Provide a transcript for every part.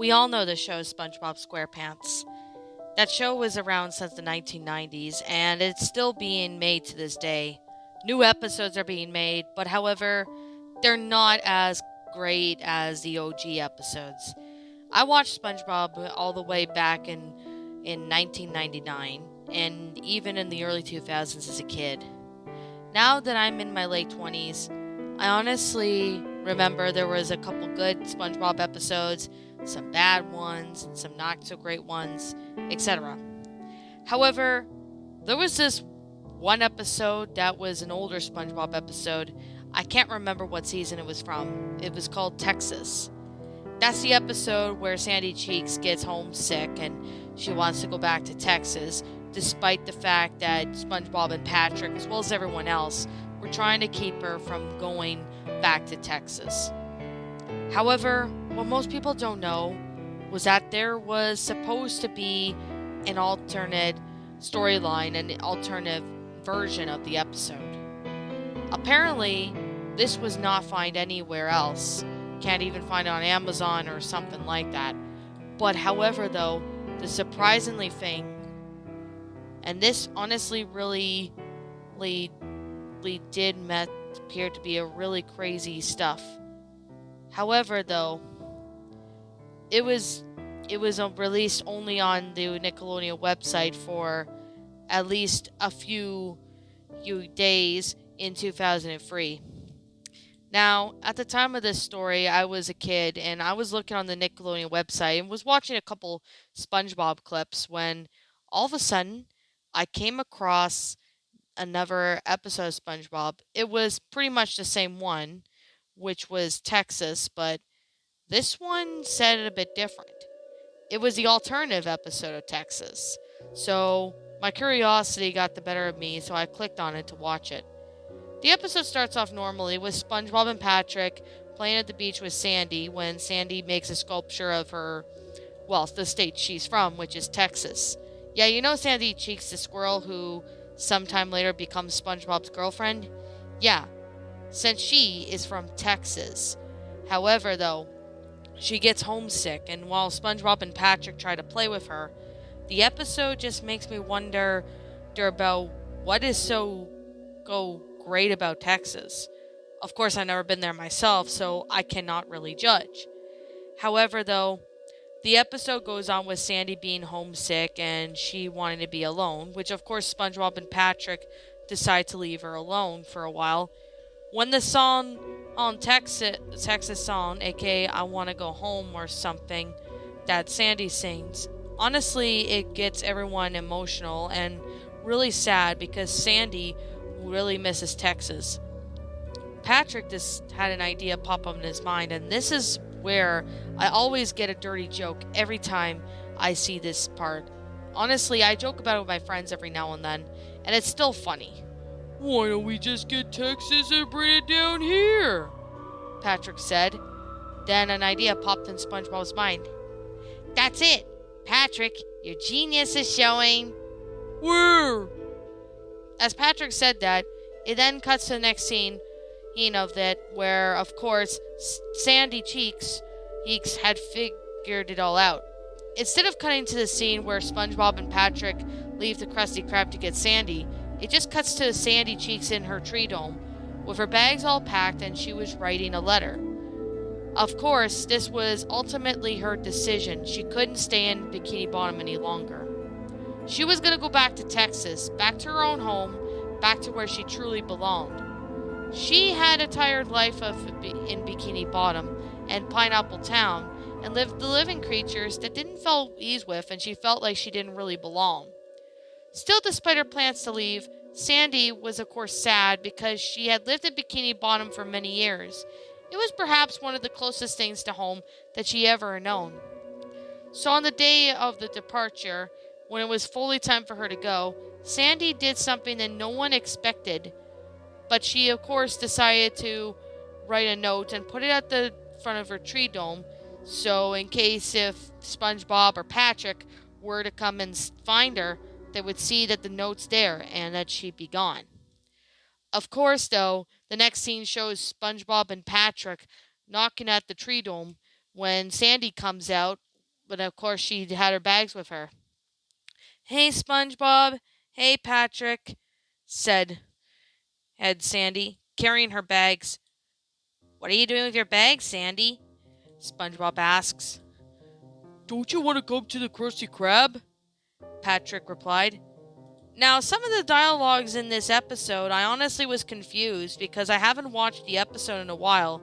We all know the show SpongeBob SquarePants. That show was around since the 1990s, and it's still being made to this day. New episodes are being made, but however, they're not as great as the OG episodes. I watched SpongeBob all the way back in 1999, and even in the early 2000s as a kid. Now that I'm in my late 20s, I honestly remember there was a couple good SpongeBob episodes, some bad ones, and some not so great ones, etc. However, there was this one episode that was an older SpongeBob episode. I can't remember what season it was from. It was called Texas. That's the episode where Sandy Cheeks gets homesick and she wants to go back to Texas, despite the fact that SpongeBob and Patrick, as well as everyone else, were trying to keep her from going back to Texas. However, what most people don't know was that there was supposed to be an alternate storyline, an alternate version of the episode. Apparently, this was not found anywhere else. Can't even find it on Amazon or something like that. But however, though, the surprisingly thing, and this honestly really did appear to be a really crazy stuff. However, though, it was released only on the Nickelodeon website for at least a few days in 2003. Now, at the time of this story, I was a kid and I was looking on the Nickelodeon website and was watching a couple SpongeBob clips when all of a sudden I came across another episode of SpongeBob. It was pretty much the same one, which was Texas, but this one said it a bit different. It was the alternative episode of Texas. So my curiosity got the better of me, so I clicked on it to watch it. The episode starts off normally with SpongeBob and Patrick playing at the beach with Sandy when Sandy makes a sculpture of her, well, the state she's from, which is Texas. Yeah, you know Sandy Cheeks, the squirrel who sometime later becomes SpongeBob's girlfriend? Yeah, since she is from Texas. However, though, she gets homesick, and while SpongeBob and Patrick try to play with her, the episode just makes me wonder about what is so great about Texas. Of course, I've never been there myself, so I cannot really judge. However, though, the episode goes on with Sandy being homesick and she wanting to be alone, which of course SpongeBob and Patrick decide to leave her alone for a while. When the song on Texas song, aka I Wanna Go Home or something, that Sandy sings, honestly, it gets everyone emotional and really sad because Sandy really misses Texas. Patrick just had an idea pop up in his mind, and this is where I always get a dirty joke every time I see this part. Honestly, I joke about it with my friends every now and then, and it's still funny. Why don't we just get Texas and bring it down here? Patrick said. Then an idea popped in SpongeBob's mind. That's it! Patrick, your genius is showing. Where? As Patrick said that, it then cuts to the next scene of that where, of course, Sandy Cheeks had figured it all out. Instead of cutting to the scene where SpongeBob and Patrick leave the Krusty Krab to get Sandy, it just cuts to Sandy Cheeks in her tree dome, with her bags all packed and she was writing a letter. Of course, this was ultimately her decision. She couldn't stay in Bikini Bottom any longer. She was going to go back to Texas, back to her own home, back to where she truly belonged. She had a tired life in Bikini Bottom and Pineapple Town and lived the living creatures that didn't feel ease with, and she felt like she didn't really belong. Still, despite her plans to leave, Sandy was of course sad because she had lived in Bikini Bottom for many years. It was perhaps one of the closest things to home that she ever known. So on the day of the departure, when it was fully time for her to go, Sandy did something that no one expected. But she, of course, decided to write a note and put it at the front of her tree dome, so in case if SpongeBob or Patrick were to come and find her, they would see that the note's there and that she'd be gone. Of course, though, the next scene shows SpongeBob and Patrick knocking at the tree dome when Sandy comes out but of course she had her bags with her. "Hey, SpongeBob. Hey, Patrick," said Sandy, carrying her bags. "What are you doing with your bags, Sandy?" SpongeBob asks. "Don't you want to go to the Krusty Krab?" Patrick replied. Now, some of the dialogues in this episode, I honestly was confused because I haven't watched the episode in a while.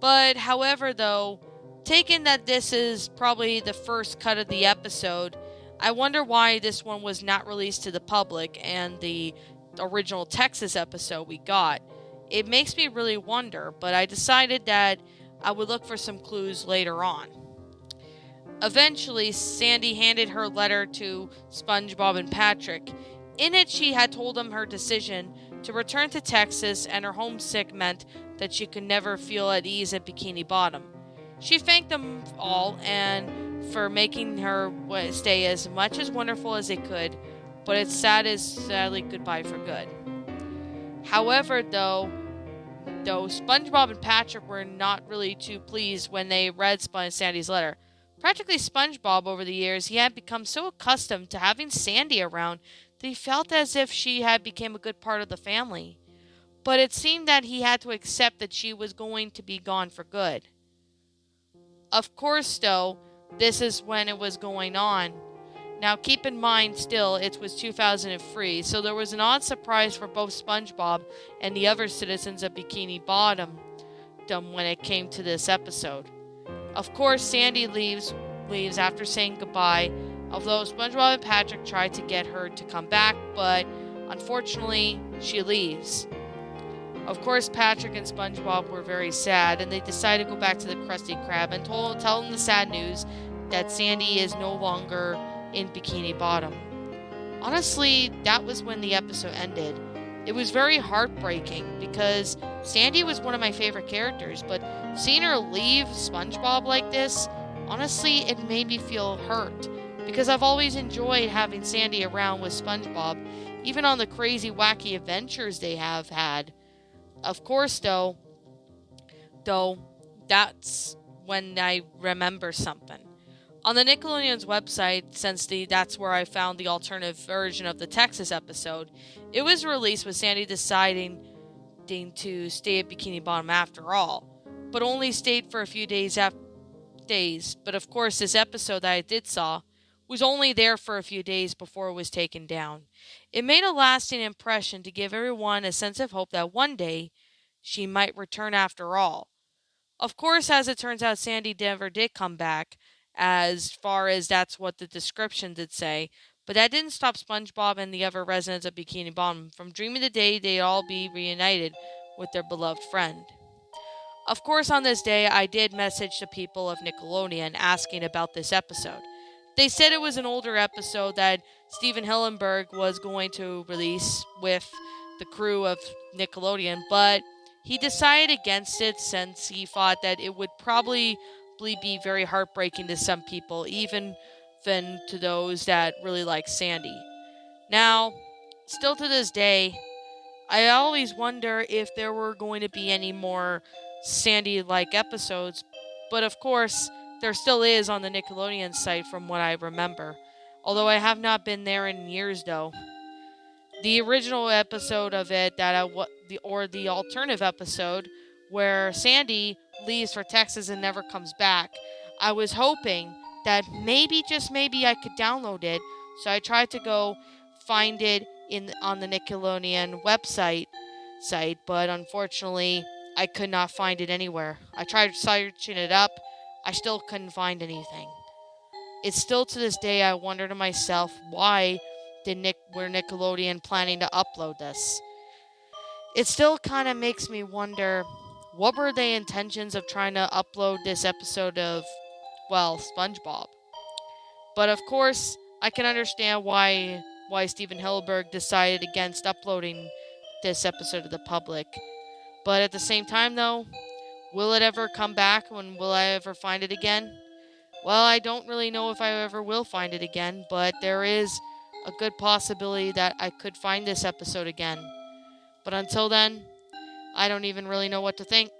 But, however, though, taken that this is probably the first cut of the episode, I wonder why this one was not released to the public and the original Texas episode we got. It makes me really wonder, but I decided that I would look for some clues later on. Eventually, Sandy handed her letter to SpongeBob and Patrick. In it, she had told them her decision to return to Texas, and her homesick meant that she could never feel at ease at Bikini Bottom. She thanked them all and for making her stay as much as wonderful as they could, but it's sadly goodbye for good. However, though SpongeBob and Patrick were not really too pleased when they read Sandy's letter. Practically SpongeBob, over the years, he had become so accustomed to having Sandy around that he felt as if she had become a good part of the family. But it seemed that he had to accept that she was going to be gone for good. Of course, though, this is when it was going on. Now, keep in mind, still, it was 2003, so there was an odd surprise for both SpongeBob and the other citizens of Bikini Bottom when it came to this episode. Of course, Sandy leaves after saying goodbye, although SpongeBob and Patrick try to get her to come back, but unfortunately, she leaves. Of course, Patrick and SpongeBob were very sad, and they decided to go back to the Krusty Krab and tell them the sad news that Sandy is no longer in Bikini Bottom. Honestly, that was when the episode ended. It was very heartbreaking because Sandy was one of my favorite characters, but seeing her leave SpongeBob like this, honestly, it made me feel hurt because I've always enjoyed having Sandy around with SpongeBob, even on the crazy, wacky adventures they have had. Of course, though, that's when I remember something. On the Nickelodeon's website, since that's where I found the alternative version of the Texas episode, it was released with Sandy deciding to stay at Bikini Bottom after all, but only stayed for a few days. But of course, this episode that I did saw was only there for a few days before it was taken down. It made a lasting impression to give everyone a sense of hope that one day she might return after all. Of course, as it turns out, Sandy never did come back, as far as that's what the description did say, but that didn't stop SpongeBob and the other residents of Bikini Bottom from dreaming the day they'd all be reunited with their beloved friend. Of course, on this day, I did message the people of Nickelodeon asking about this episode. They said it was an older episode that Steven Hillenburg was going to release with the crew of Nickelodeon, but he decided against it since he thought that it would probably be very heartbreaking to some people, even than to those that really like Sandy. Now, still to this day, I always wonder if there were going to be any more Sandy-like episodes, but of course, there still is on the Nickelodeon site from what I remember, although I have not been there in years though. The original episode of it the alternative episode where Sandy leaves for Texas and never comes back, I was hoping that maybe, just maybe, I could download it. So I tried to go find it on the Nickelodeon website, but unfortunately I could not find it anywhere. I tried searching it up, I still couldn't find anything. It's still to this day I wonder to myself, why were Nickelodeon planning to upload this? It still kind of makes me wonder, what were the intentions of trying to upload this episode of, SpongeBob? But of course, I can understand why Steven Hillenburg decided against uploading this episode to the public. But at the same time, though, will it ever come back? Will I ever find it again? Well, I don't really know if I ever will find it again, but there is a good possibility that I could find this episode again. But until then, I don't even really know what to think.